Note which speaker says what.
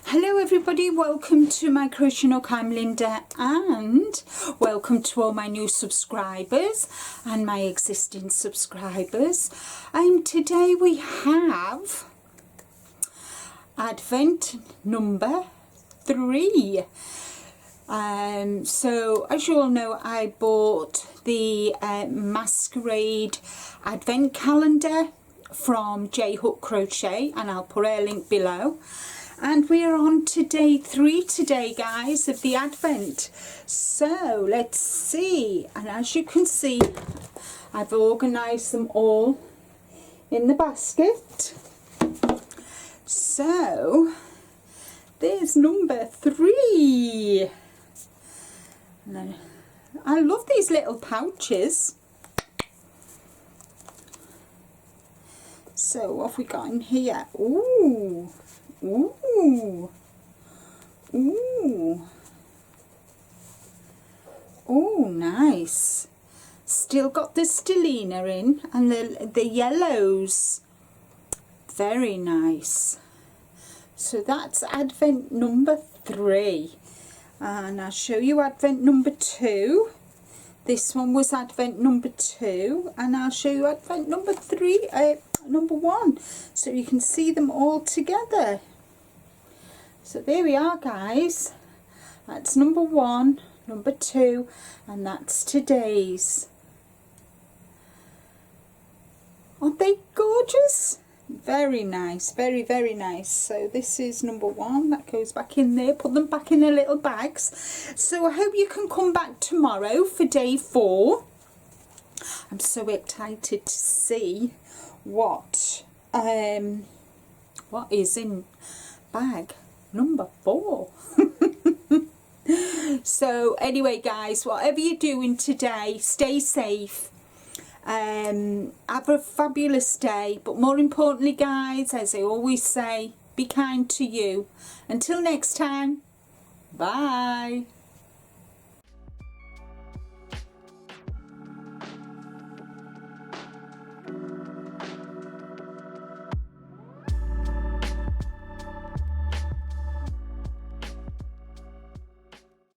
Speaker 1: Hello everybody, welcome to my crochet nook. I'm Linda and welcome to all my new subscribers and my existing subscribers. Today we have Advent number 3. So as you all know, I bought the Masquerade Advent calendar from J Hook Crochet, and I'll put a link below. And we are on to day 3 today, guys, of the Advent. So let's see. And as you can see, I've organised them all in the basket. So there's number 3. And then, I love these little pouches. So what have we got in here? Ooh. Ooh, ooh, oh, nice. Still got the stellina in and the yellows. Very nice. So that's Advent number 3, and I'll show you Advent number 2. This one was Advent number 2, and I'll show you Advent number 3, number 1, so you can see them all together. So there we are, guys. That's number 1, number 2, and that's today's. Aren't they gorgeous? Very nice, very, very nice. So this is number 1. That goes back in there. Put them back in their little bags. So I hope you can come back tomorrow for day 4. I'm so excited to see what is in bag number 4. So anyway, guys, whatever you're doing today, stay safe. Have a fabulous day, but more importantly, guys, as I always say, be kind to you. Until next time, bye.